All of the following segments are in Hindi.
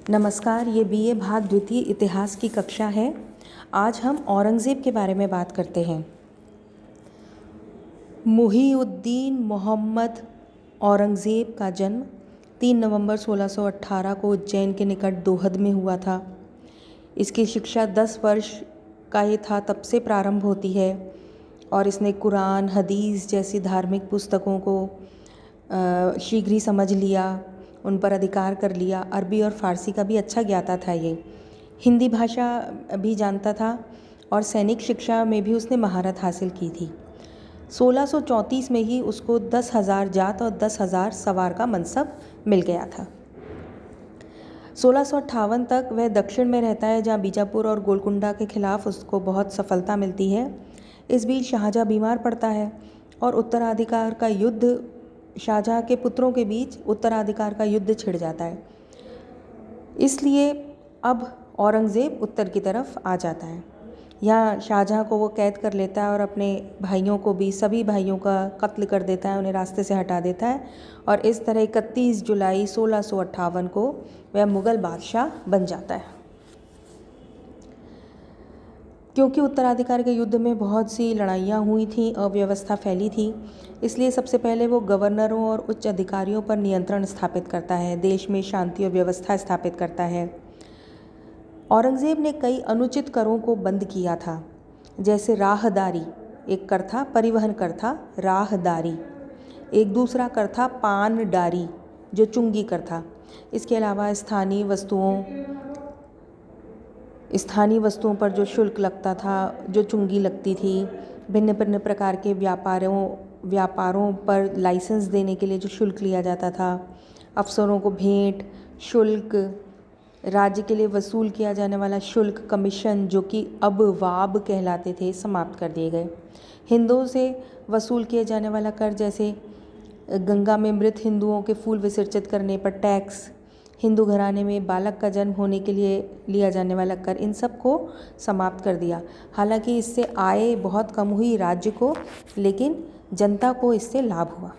नमस्कार, ये बीए भाग द्वितीय इतिहास की कक्षा है। आज हम औरंगज़ेब के बारे में बात करते हैं। मुहीउद्दीन मोहम्मद औरंगज़ेब का जन्म 3 नवंबर 1618 को उज्जैन के निकट दोहद में हुआ था। इसकी शिक्षा 10 वर्ष का ही था तब से प्रारंभ होती है और इसने कुरान, हदीस जैसी धार्मिक पुस्तकों को शीघ्र ही समझ लिया, उन पर अधिकार कर लिया। अरबी और फ़ारसी का भी अच्छा ज्ञाता था ये। हिंदी भाषा भी जानता था और सैनिक शिक्षा में भी उसने महारत हासिल की थी। 1634 में ही उसको 10,000 जात और 10,000 सवार का मनसब मिल गया था। 1658 तक वह दक्षिण में रहता है, जहाँ बीजापुर और गोलकुंडा के खिलाफ उसको बहुत सफलता मिलती है। इस बीच शाहजहाँ बीमार पड़ता है और उत्तराधिकार का युद्ध, शाहजहाँ के पुत्रों के बीच उत्तराधिकार का युद्ध छिड़ जाता है। इसलिए अब औरंगज़ेब उत्तर की तरफ आ जाता है। यहाँ शाहजहाँ को वो कैद कर लेता है और अपने भाइयों को भी, सभी भाइयों का कत्ल कर देता है, उन्हें रास्ते से हटा देता है और इस तरह 31 जुलाई 1658 को वह मुग़ल बादशाह बन जाता है। क्योंकि उत्तराधिकार के युद्ध में बहुत सी लड़ाइयाँ हुई थीं, अव्यवस्था फैली थी, इसलिए सबसे पहले वो गवर्नरों और उच्च अधिकारियों पर नियंत्रण स्थापित करता है, देश में शांति और व्यवस्था स्थापित करता है। औरंगज़ेब ने कई अनुचित करों को बंद किया था, जैसे राहदारी, एक कर था परिवहन कर था राहदारी, एक दूसरा कर था पानडारी जो चुंगी कर था। इसके अलावा स्थानीय वस्तुओं पर जो शुल्क लगता था, जो चुंगी लगती थी, भिन्न भिन्न प्रकार के व्यापारों पर लाइसेंस देने के लिए जो शुल्क लिया जाता था, अफसरों को भेंट शुल्क, राज्य के लिए वसूल किया जाने वाला शुल्क, कमीशन, जो कि अब वाब कहलाते थे, समाप्त कर दिए गए। हिंदुओं से वसूल किया जाने वाला कर, जैसे गंगा में मृत हिंदुओं के फूल विसर्जित करने पर टैक्स, हिंदू घराने में बालक का जन्म होने के लिए लिया जाने वाला कर, इन सब को समाप्त कर दिया। हालांकि इससे आय बहुत कम हुई राज्य को, लेकिन जनता को इससे लाभ हुआ।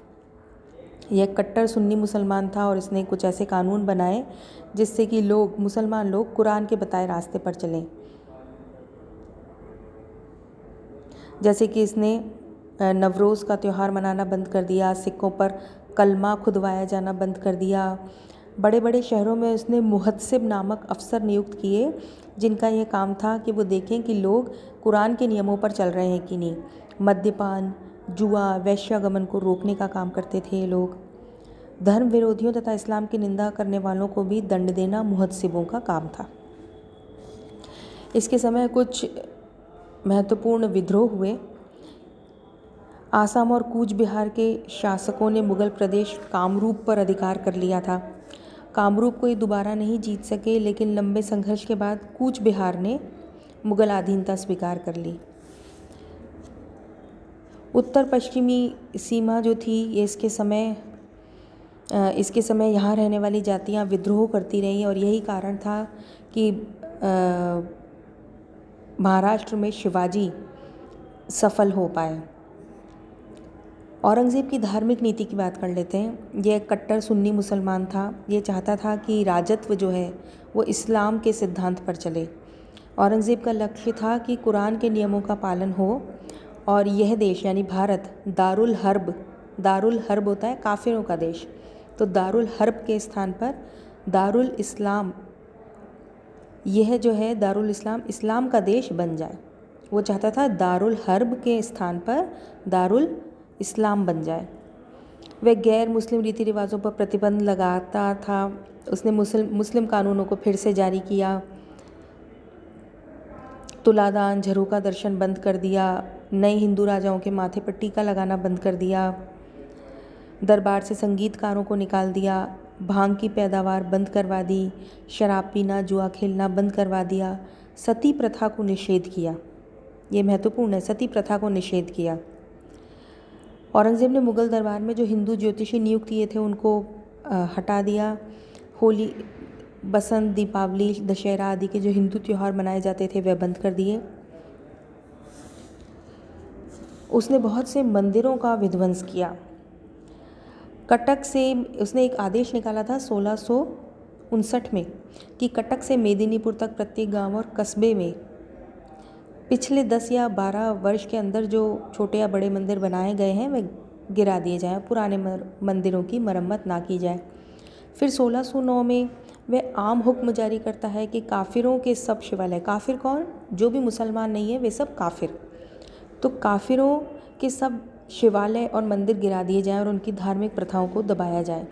यह कट्टर सुन्नी मुसलमान था और इसने कुछ ऐसे कानून बनाए जिससे कि मुसलमान लोग कुरान के बताए रास्ते पर चलें। जैसे कि इसने नवरोज़ का त्यौहार मनाना बंद कर दिया, सिक्कों पर कलमा खुदवाया जाना बंद कर दिया। बड़े बड़े शहरों में उसने मुहत्सिब नामक अफसर नियुक्त किए, जिनका यह काम था कि वो देखें कि लोग कुरान के नियमों पर चल रहे हैं कि नहीं। मद्यपान, जुआ, वैश्यागमन को रोकने का काम करते थे ये लोग। धर्म विरोधियों तथा इस्लाम की निंदा करने वालों को भी दंड देना मुहत्सिबों का काम था। इसके समय कुछ महत्वपूर्ण विद्रोह हुए। आसाम और कूच बिहार के शासकों ने मुग़ल प्रदेश कामरूप पर अधिकार कर लिया था। कामरूप को ये दोबारा नहीं जीत सके, लेकिन लंबे संघर्ष के बाद कूच बिहार ने मुग़ल अधीनता स्वीकार कर ली। उत्तर पश्चिमी सीमा जो थी, ये इसके समय यहाँ रहने वाली जातियाँ विद्रोह करती रहीं और यही कारण था कि महाराष्ट्र में शिवाजी सफल हो पाए। औरंगज़ेब की धार्मिक नीति की बात कर लेते हैं। यह कट्टर सुन्नी मुसलमान था। ये चाहता था कि राजत्व जो है वो इस्लाम के सिद्धांत पर चले। औरंगज़ेब का लक्ष्य था कि कुरान के नियमों का पालन हो और यह देश यानी भारत दारुल हर्ब होता है काफिरों का देश, तो दारुल हर्ब के स्थान पर दारुल इस्लाम, यह जो है दारुल इस्लाम, इस्लाम का देश बन जाए। वो चाहता था दारुल हर्ब के स्थान पर दारुल इस्लाम बन जाए। वह गैर मुस्लिम रीति रिवाजों पर प्रतिबंध लगाता था। उसने मुस्लिम कानूनों को फिर से जारी किया। तुलादान, झरोका दर्शन बंद कर दिया। नए हिंदू राजाओं के माथे पर टीका लगाना बंद कर दिया। दरबार से संगीतकारों को निकाल दिया। भांग की पैदावार बंद करवा दी। शराब पीना, जुआ खेलना बंद करवा दिया। सती प्रथा को निषेध किया। ये महत्वपूर्ण है, सती प्रथा को निषेध किया। औरंगज़ेब ने मुग़ल दरबार में जो हिंदू ज्योतिषी नियुक्त किए थे उनको हटा दिया। होली, बसंत, दीपावली, दशहरा आदि के जो हिंदू त्यौहार मनाए जाते थे वह बंद कर दिए। उसने बहुत से मंदिरों का विध्वंस किया। कटक से उसने एक आदेश निकाला था 1659 1959 में कि कटक से मेदिनीपुर तक प्रत्येक गांव और कस्बे में पिछले 10 या 12 वर्ष के अंदर जो छोटे या बड़े मंदिर बनाए गए हैं वे गिरा दिए जाएं, पुराने मंदिरों की मरम्मत ना की जाए। फिर 1609 में वह आम हुक्म जारी करता है कि काफिरों के सब शिवालय, काफिर कौन, जो भी मुसलमान नहीं है वे सब काफिर, तो काफिरों के सब शिवालय और मंदिर गिरा दिए जाएं और उनकी धार्मिक प्रथाओं को दबाया जाए।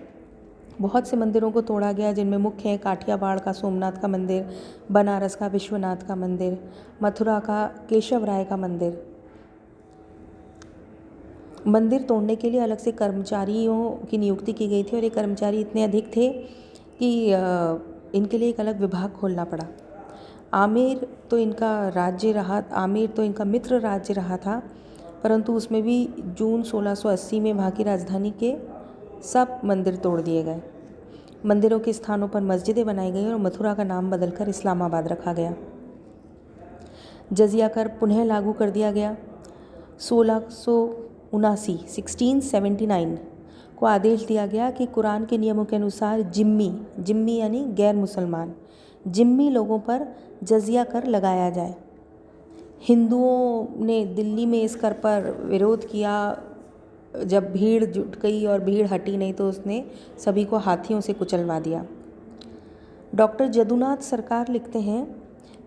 बहुत से मंदिरों को तोड़ा गया, जिनमें मुख्य हैं काठियावाड़ का सोमनाथ का मंदिर, बनारस का विश्वनाथ का मंदिर, मथुरा का केशव राय का मंदिर। मंदिर तोड़ने के लिए अलग से कर्मचारियों की नियुक्ति की गई थी और ये कर्मचारी इतने अधिक थे कि इनके लिए एक अलग विभाग खोलना पड़ा। आमेर तो इनका मित्र राज्य रहा था, परंतु उसमें भी जून 1680 में वहाँ की राजधानी के सब मंदिर तोड़ दिए गए। मंदिरों के स्थानों पर मस्जिदें बनाई गई और मथुरा का नाम बदलकर इस्लामाबाद रखा गया। जजिया कर पुनः लागू कर दिया गया। 1679 को आदेश दिया गया कि कुरान के नियमों के अनुसार जिम्मी यानी गैर मुसलमान जिम्मी लोगों पर जजिया कर लगाया जाए। हिंदुओं ने दिल्ली में इस कर पर विरोध किया। जब भीड़ जुट गई और भीड़ हटी नहीं तो उसने सभी को हाथियों से कुचलवा दिया। डॉक्टर जदुनाथ सरकार लिखते हैं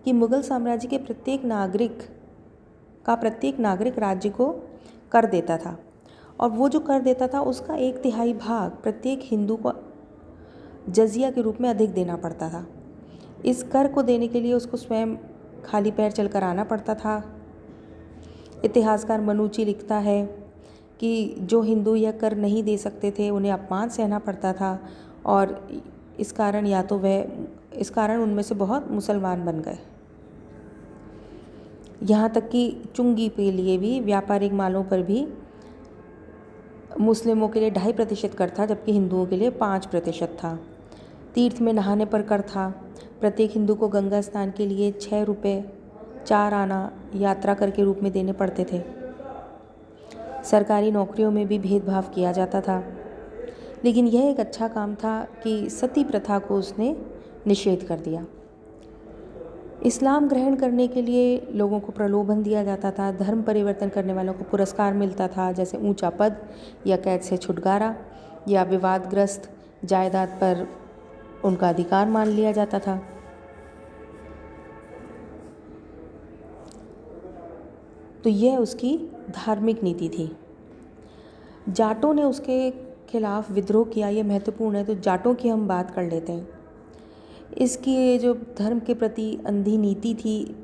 कि मुग़ल साम्राज्य के प्रत्येक नागरिक राज्य को कर देता था और वो जो कर देता था उसका 1/3 भाग प्रत्येक हिंदू को जजिया के रूप में अधिक देना पड़ता था। इस कर को देने के लिए उसको स्वयं खाली पैर चलकर आना पड़ता था। इतिहासकार मनुची लिखता है कि जो हिंदू यह कर नहीं दे सकते थे उन्हें अपमान सहना पड़ता था और इस कारण उनमें से बहुत मुसलमान बन गए। यहाँ तक कि चुंगी के लिए भी, व्यापारिक मालों पर भी मुस्लिमों के लिए 2.5% कर था, जबकि हिंदुओं के लिए 5% था। तीर्थ में नहाने पर कर था। प्रत्येक हिंदू को गंगा स्नान के लिए 6 रुपये 4 आना यात्रा कर के रूप में देने पड़ते थे। सरकारी नौकरियों में भी भेदभाव किया जाता था। लेकिन यह एक अच्छा काम था कि सती प्रथा को उसने निषेध कर दिया। इस्लाम ग्रहण करने के लिए लोगों को प्रलोभन दिया जाता था। धर्म परिवर्तन करने वालों को पुरस्कार मिलता था, जैसे ऊंचा पद या कैद से छुटकारा या विवादग्रस्त जायदाद पर उनका अधिकार मान लिया जाता था। तो यह उसकी धार्मिक नीति थी। जाटों ने उसके खिलाफ विद्रोह किया, यह महत्वपूर्ण है, तो जाटों की हम बात कर लेते हैं। इसकी जो धर्म के प्रति अंधी नीति थी,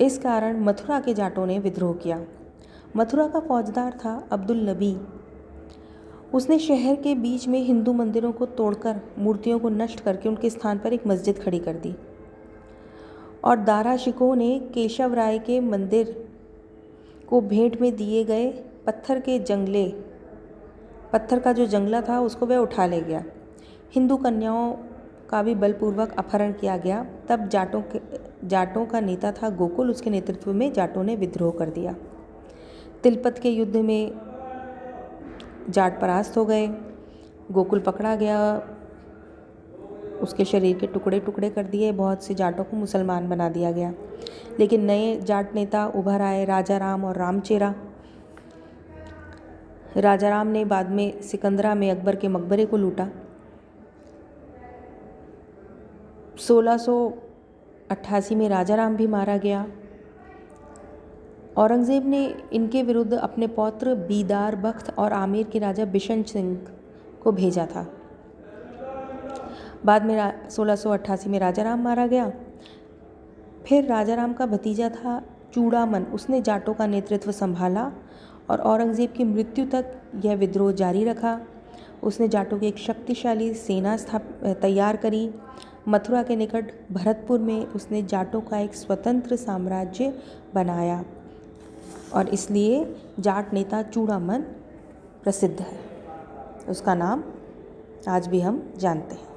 इस कारण मथुरा के जाटों ने विद्रोह किया। मथुरा का फौजदार था अब्दुल नबी। उसने शहर के बीच में हिंदू मंदिरों को तोड़कर मूर्तियों को नष्ट करके उनके स्थान पर एक मस्जिद खड़ी कर दी और दारा शिकोह ने केशव राय के मंदिर को भेंट में दिए गए पत्थर का जो जंगला था उसको वह उठा ले गया। हिंदू कन्याओं का भी बलपूर्वक अपहरण किया गया। तब जाटों का नेता था गोकुल, उसके नेतृत्व में जाटों ने विद्रोह कर दिया। तिलपत के युद्ध में जाट परास्त हो गए। गोकुल पकड़ा गया, उसके शरीर के टुकड़े टुकड़े कर दिए। बहुत से जाटों को मुसलमान बना दिया गया। लेकिन नए जाट नेता उभर आए, राजा राम और रामचेरा। राजा राम ने बाद में सिकंदरा में अकबर के मकबरे को लूटा। 1688 में राजा राम भी मारा गया। औरंगज़ेब ने इनके विरुद्ध अपने पौत्र बीदार बख्त और आमेर के राजा बिशन सिंह को भेजा था। बाद में 1688 में राजा राम मारा गया। फिर राजा राम का भतीजा था चूड़ामन, उसने जाटों का नेतृत्व संभाला और औरंगज़ेब की मृत्यु तक यह विद्रोह जारी रखा। उसने जाटों की एक शक्तिशाली सेना तैयार करी। मथुरा के निकट भरतपुर में उसने जाटों का एक स्वतंत्र साम्राज्य बनाया और इसलिए जाट नेता चूड़ामन प्रसिद्ध है। उसका नाम आज भी हम जानते हैं।